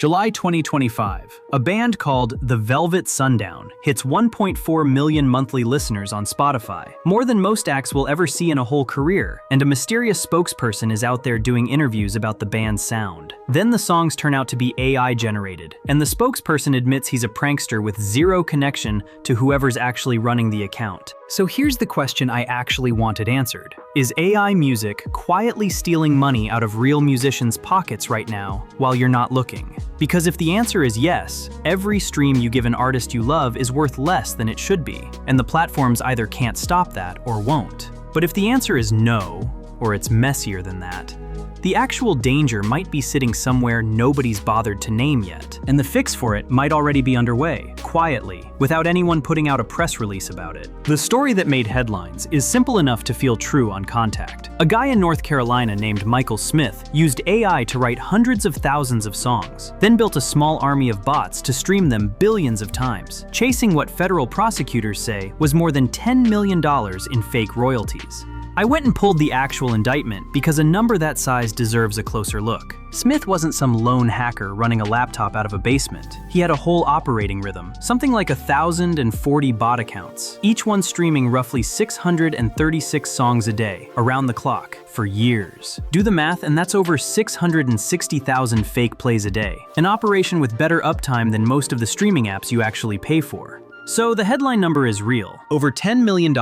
July 2025, a band called The Velvet Sundown hits 1.4 million monthly listeners on Spotify, more than most acts will ever see in a whole career, and a mysterious spokesperson is out there doing interviews about the band's sound. Then the songs turn out to be AI generated, and the spokesperson admits he's a prankster with zero connection to whoever's actually running the account. So here's the question I actually wanted answered. Is AI music quietly stealing money out of real musicians' pockets right now while you're not looking? Because if the answer is yes, every stream you give an artist you love is worth less than it should be, and the platforms either can't stop that or won't. But if the answer is no, or it's messier than that, the actual danger might be sitting somewhere nobody's bothered to name yet, and the fix for it might already be underway, quietly, without anyone putting out a press release about it. The story that made headlines is simple enough to feel true on contact. A guy in North Carolina named Michael Smith used AI to write hundreds of thousands of songs, then built a small army of bots to stream them billions of times, chasing what federal prosecutors say was more than $10 million in fake royalties. I went and pulled the actual indictment because a number that size deserves a closer look. Smith wasn't some lone hacker running a laptop out of a basement. He had a whole operating rhythm, something like 1,040 bot accounts, each one streaming roughly 636 songs a day, around the clock, for years. Do the math, and that's over 660,000 fake plays a day, an operation with better uptime than most of the streaming apps you actually pay for. So the headline number is real. Over $10 million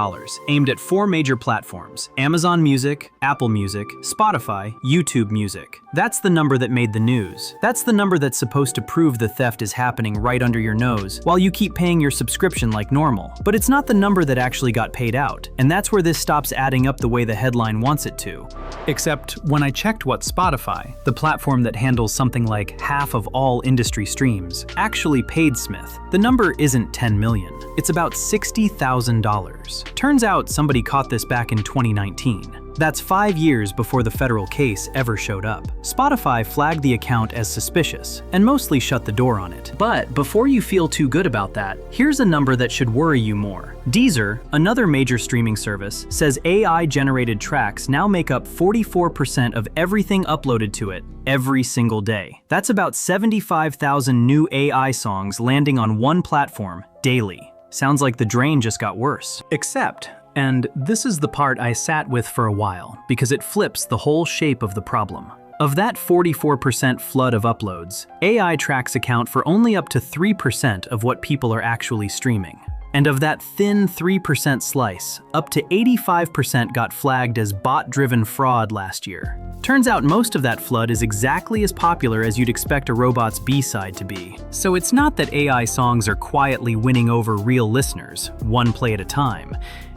aimed at 4 major platforms: Amazon Music, Apple Music, Spotify, YouTube Music. That's the number that made the news. That's the number that's supposed to prove the theft is happening right under your nose while you keep paying your subscription like normal. But it's not the number that actually got paid out, and that's where this stops adding up the way the headline wants it to. Except when I checked what Spotify, the platform that handles something like half of all industry streams, actually paid Smith, the number isn't 10 million. It's about $60,000. Turns out somebody caught this back in 2019. That's 5 years before the federal case ever showed up. Spotify flagged the account as suspicious and mostly shut the door on it. But before you feel too good about that, here's a number that should worry you more. Deezer, another major streaming service, says AI-generated tracks now make up 44% of everything uploaded to it every single day. That's about 75,000 new AI songs landing on one platform daily. Sounds like the drain just got worse. Except, and this is the part I sat with for a while, because it flips the whole shape of the problem. Of that 44% flood of uploads, AI tracks account for only up to 3% of what people are actually streaming. And of that thin 3% slice, up to 85% got flagged as bot-driven fraud last year. Turns out most of that flood is exactly as popular as you'd expect a robot's B-side to be. So it's not that AI songs are quietly winning over real listeners, one play at a time.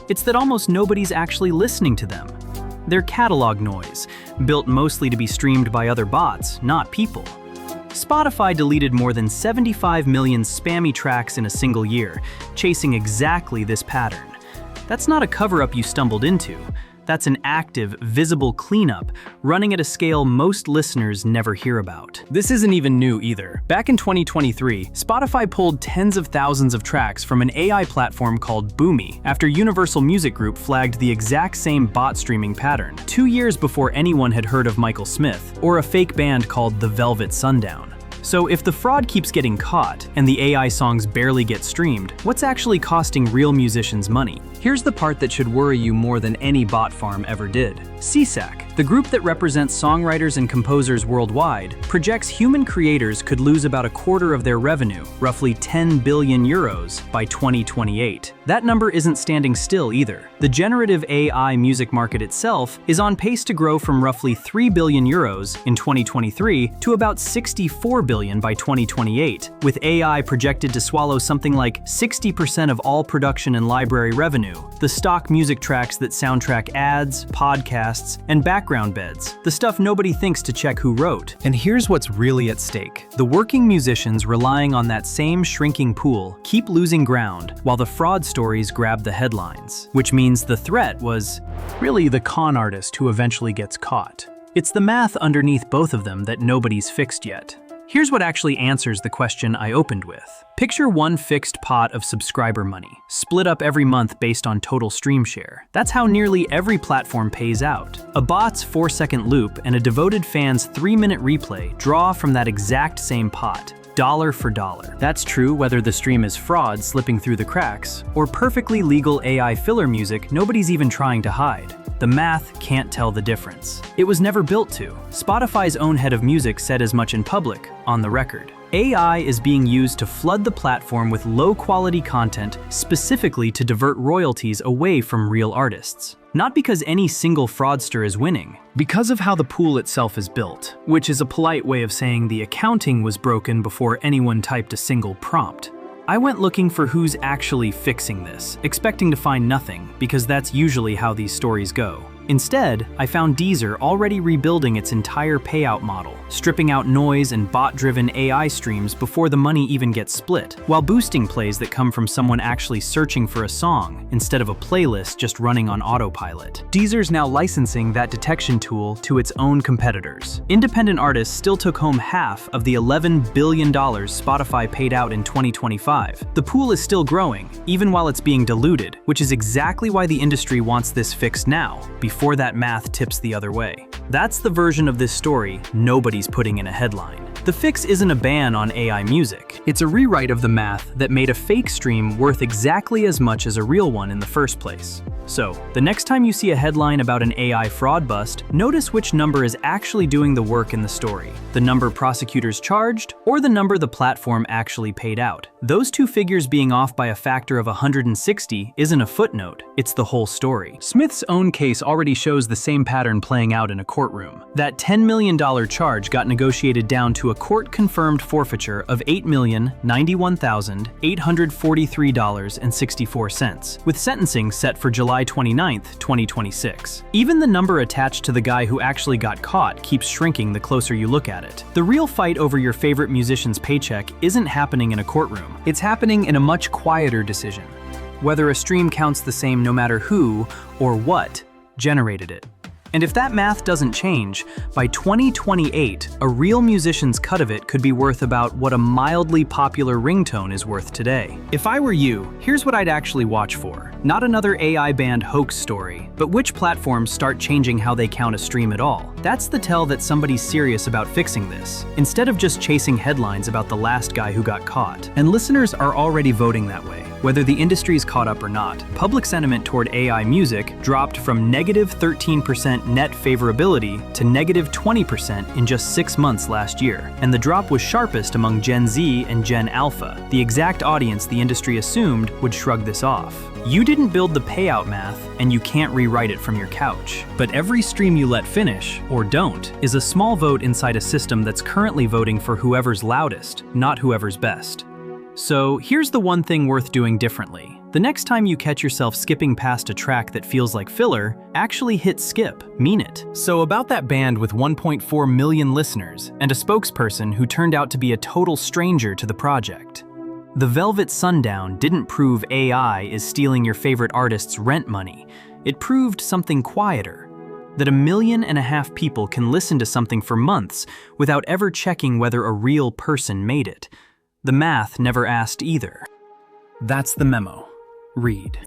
It's that almost nobody's actually listening to them. They're catalog noise, built mostly to be streamed by other bots, not people. Spotify deleted more than 75 million spammy tracks in a single year, chasing exactly this pattern. That's not a cover-up you stumbled into. That's an active, visible cleanup running at a scale most listeners never hear about. This isn't even new either. Back in 2023, Spotify pulled tens of thousands of tracks from an AI platform called Boomy after Universal Music Group flagged the exact same bot streaming pattern, 2 years before anyone had heard of Michael Smith or a fake band called The Velvet Sundown. So if the fraud keeps getting caught and the AI songs barely get streamed, what's actually costing real musicians money? Here's the part that should worry you more than any bot farm ever did. CSAC, the group that represents songwriters and composers worldwide, projects human creators could lose about a quarter of their revenue, roughly 10 billion euros, by 2028. That number isn't standing still either. The generative AI music market itself is on pace to grow from roughly 3 billion euros in 2023 to about 64 billion by 2028, with AI projected to swallow something like 60% of all production and library revenue, the stock music tracks that soundtrack ads, podcasts, and background beds, the stuff nobody thinks to check who wrote. And here's what's really at stake. The working musicians relying on that same shrinking pool keep losing ground while the fraud stories grab the headlines, which means the threat was really the con artist who eventually gets caught. It's the math underneath both of them that nobody's fixed yet. Here's what actually answers the question I opened with. Picture one fixed pot of subscriber money, split up every month based on total stream share. That's how nearly every platform pays out. A bot's 4-second loop and a devoted fan's 3-minute replay draw from that exact same pot, dollar for dollar. That's true whether the stream is fraud slipping through the cracks, or perfectly legal AI filler music nobody's even trying to hide. The math can't tell the difference. It was never built to. Spotify's own head of music said as much in public, on the record. AI is being used to flood the platform with low-quality content specifically to divert royalties away from real artists. Not because any single fraudster is winning, because of how the pool itself is built, which is a polite way of saying the accounting was broken before anyone typed a single prompt. I went looking for who's actually fixing this, expecting to find nothing, because that's usually how these stories go. Instead, I found Deezer already rebuilding its entire payout model, stripping out noise and bot-driven AI streams before the money even gets split, while boosting plays that come from someone actually searching for a song instead of a playlist just running on autopilot. Deezer's now licensing that detection tool to its own competitors. Independent artists still took home half of the $11 billion Spotify paid out in 2025. The pool is still growing, even while it's being diluted, which is exactly why the industry wants this fixed now, before that math tips the other way. That's the version of this story nobody's putting in a headline. The fix isn't a ban on AI music. It's a rewrite of the math that made a fake stream worth exactly as much as a real one in the first place. So, the next time you see a headline about an AI fraud bust, notice which number is actually doing the work in the story. The number prosecutors charged, or the number the platform actually paid out. Those two figures being off by a factor of 160 isn't a footnote, it's the whole story. Smith's own case already shows the same pattern playing out in a courtroom. That $10 million charge got negotiated down to a court-confirmed forfeiture of $8,091,843.64, with sentencing set for July 29, 2026. Even the number attached to the guy who actually got caught keeps shrinking the closer you look at it. The real fight over your favorite musician's paycheck isn't happening in a courtroom. It's happening in a much quieter decision. Whether a stream counts the same no matter who or what generated it. And if that math doesn't change, by 2028, a real musician's cut of it could be worth about what a mildly popular ringtone is worth today. If I were you, here's what I'd actually watch for. Not another AI banned hoax story, but which platforms start changing how they count a stream at all. That's the tell that somebody's serious about fixing this, instead of just chasing headlines about the last guy who got caught. And listeners are already voting that way. Whether the industry's caught up or not, public sentiment toward AI music dropped from negative 13% net favorability to negative 20% in just 6 months last year. And the drop was sharpest among Gen Z and Gen Alpha, the exact audience the industry assumed would shrug this off. You didn't build the payout math, and you can't rewrite it from your couch. But every stream you let finish, or don't, is a small vote inside a system that's currently voting for whoever's loudest, not whoever's best. So here's the one thing worth doing differently. The next time you catch yourself skipping past a track that feels like filler, actually hit skip, mean it. So about that band with 1.4 million listeners and a spokesperson who turned out to be a total stranger to the project. The Velvet Sundown didn't prove AI is stealing your favorite artist's rent money. It proved something quieter. That 1.5 million people can listen to something for months without ever checking whether a real person made it. The math never asked either. That's the memo. Read.